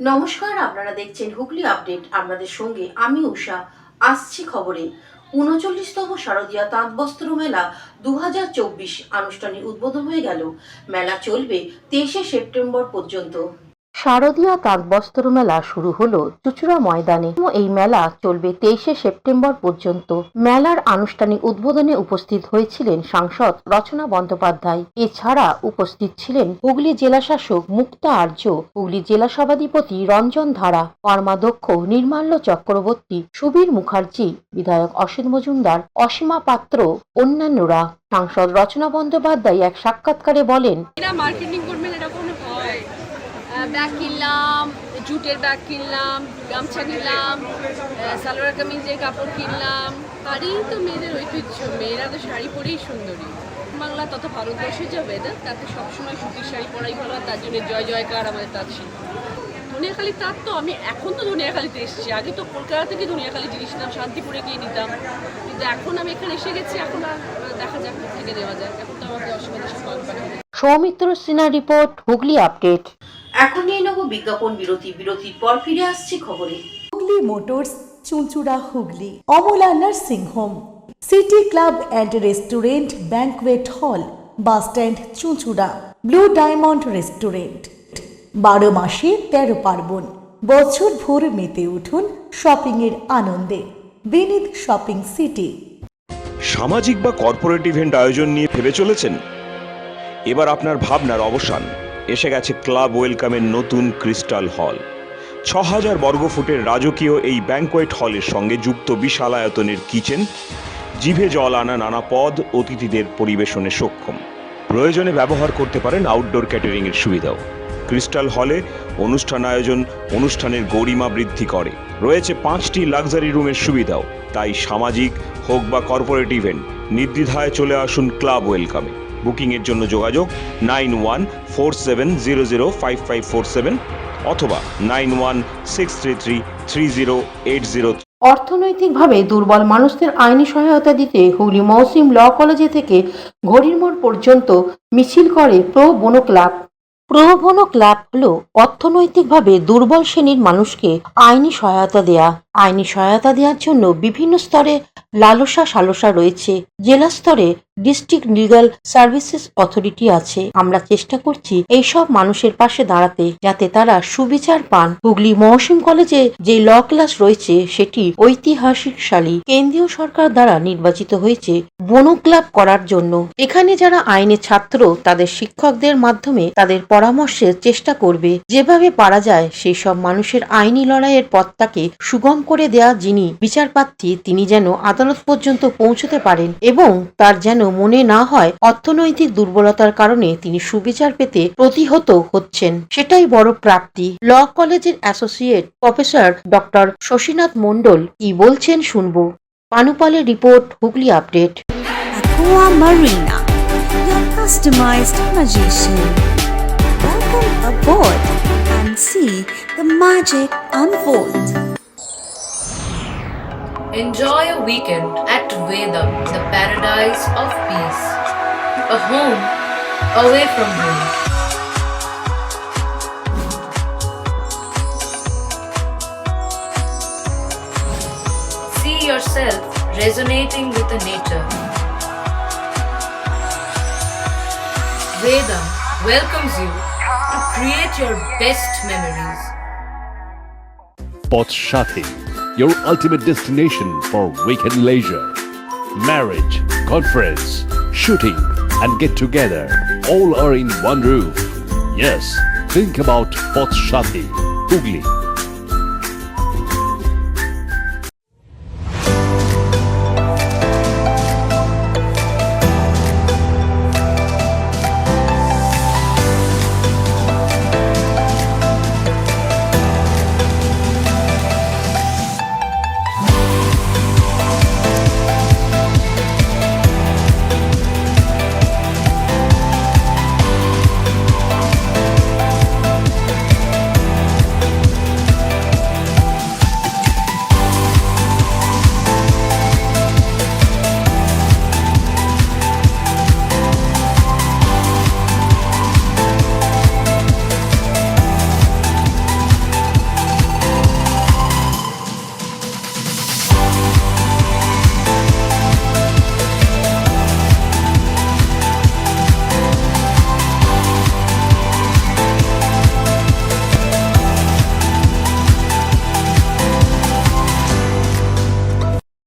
নমস্কার, আপনারা দেখছেন হুগলি আপডেট। আপনাদের সঙ্গে আমি উষা। আসছি খবরে। ৩৯তম শারদীয়া তাঁত বস্ত্র মেলা ২০২৪ আনুষ্ঠানিক উদ্বোধন হয়ে গেল। মেলা চলবে ২৩শে সেপ্টেম্বর পর্যন্ত। শারদীয়া তাঁত বস্ত্র মেলা শুরু হলো চুঁচুড়া ময়দানে। এই মেলা চলবে ২৩শে সেপ্টেম্বর পর্যন্ত। মেলার আনুষ্ঠানিক উদ্বোধনে উপস্থিত হয়েছিলেন সাংসদ রচনা বন্দ্যোপাধ্যায়। এছাড়া উপস্থিত ছিলেন হুগলি জেলা শাসক মুক্তা আর্য, হুগলি জেলা সভাধিপতি রঞ্জন ধারা, কর্মাধ্যক্ষ নির্মাল্য চক্রবর্তী, সুবীর মুখার্জি, বিধায়ক অসিত মজুমদার, অসীমা পাত্র, অন্যান্যরা। সাংসদ রচনা বন্দ্যোপাধ্যায় এক সাক্ষাৎকারে বলেন, মার্কেটিং করবেন এরকম হয়, ব্যাগ কিনলাম, জুটের ব্যাগ কিনলাম, গামছা কিনলাম, সালোয়ার কামিজের কাপড় কিনলাম। শাড়ি তো মেয়েদের ঐতিহ্য, মেয়েরা তো শাড়ি পরেই সুন্দরী। বাংলা তত ভারতবর্ষে যাবে না, তাতে সবসময় সুতির শাড়ি পরাই ভালো। তার জন্য জয় জয়কার আমাদের তাঁত শিল্প। ধনিয়াখালী তাঁত তো আমি এখন তো ধনিয়াখালীতে এসেছি, আগে তো কলকাতা থেকে ধনিয়াখালী জিনিস নিতাম, শান্তিপুরে গিয়ে নিতাম, কিন্তু এখন আমি এখানে এসে গেছি। এখন আর দেখা যাক থেকে দেওয়া যায়, এখন তো আমাদের অসুবিধা সব পাবে। Soumitra Sinha report, Hooghly update. এখন নিয়ে নেব বিজ্ঞাপন বিরতি। বিরতির পর ফিরে আসছি খবরে। Hooghly motors, Chuchura Hooghly, Amala nursing home, city club and restaurant, banquet হল, বাস স্ট্যান্ড চুঁচুড়া, ব্লু ডায়মন্ড রেস্টুরেন্ট। 12 মাসে 13 পার্বণ, বছর ভোর মেতে উঠুন শপিং এর আনন্দে। বিনিদ শপিং সিটি। সামাজিক বা কর্পোরেট ইভেন্ট আয়োজন নিয়ে ভেবে চলেছেন? এবার আপনার ভাবনার অবসান। এসে গেছে ক্লাব ওয়েলকামের নতুন ক্রিস্টাল হল। ৬,০০০ বর্গফুটের রাজকীয় এই ব্যাংকোয়েট হলের সঙ্গে যুক্ত বিশাল আয়তনের কিচেন, জিভে জল আনা নানা পদ অতিথিদের পরিবেশনে সক্ষম। প্রয়োজনে ব্যবহার করতে পারেন আউটডোর ক্যাটারিং এর সুবিধাও। ক্রিস্টাল হলে অনুষ্ঠান আয়োজন অনুষ্ঠানের গরিমা বৃদ্ধি করে। রয়েছে 5টি লাক্সারি রুমের সুবিধাও। তাই সামাজিক হোক বা কর্পোরেট ইভেন্ট, নির্দ্বিধায় চলে আসুন ক্লাব ওয়েলকামে। বুকিংয়ের জন্য যোগাযোগ 9147005547 অথবা 9163333080। অর্থনৈতিকভাবে দুর্বল মানুষদের আইনি সহায়তা দিতে হুগলি মহসিম ল কলেজে থেকে ঘড়ির মোড় পর্যন্ত মিছিল করে প্রো বোনো ক্লাব। প্রো বোনো ক্লাব হলো অর্থনৈতিকভাবে দুর্বল শ্রেণীর মানুষকে আইনি সহায়তা দেয়া। আইনি সহায়তা দেওয়ার জন্য বিভিন্ন স্তরে লালসা সালসা রয়েছে। জেলা স্তরে ডিস্ট্রিক্ট লিগ্যাল সার্ভিসেস অথরিটি আছে। আমরা চেষ্টা করছি এইসব মানুষের পাশে দাঁড়াতে, যাতে তারা সুবিচার পান। হুগলি মহসিম কলেজে যে ল ক্লাস রয়েছে সেটি ঐতিহাসিকশালী। কেন্দ্রীয় সরকার দ্বারা নির্বাচিত হয়েছে বোনো ক্লাব করার জন্য। এখানে যারা আইনের ছাত্র তাদের শিক্ষকদের মাধ্যমে তাদের পরামর্শের চেষ্টা করবে যেভাবে পারা যায় সেই সব মানুষের আইনি লড়াইয়ের পথটাকে সুগম করে দেয়া। যিনি বিচারপ্রার্থী তিনি যেন আদালত পর্যন্ত পৌঁছতে পারেন এবং তার যেন মনে না হয় অর্থনৈতিক দুর্বলতার কারণে তিনি সুবিচার পেতে প্রতিহত হচ্ছেন। সেটাই বড় প্রাপ্তি। ল কলেজের associate professor doctor Shashinath Mondal কি বলছেন শুনবো। পানুপালের report, Hooghly update. Aqua Marina, your customized magician. Welcome aboard and see the magic unfold. Enjoy a weekend at Vedam, the paradise of peace. A home away from home. See yourself resonating with the nature. Vedam welcomes you to create your best memories. Potshati, your ultimate destination for weekend leisure. Marriage, conference, shooting and get together all are in one roof. Yes, think about Potshati, Hugli.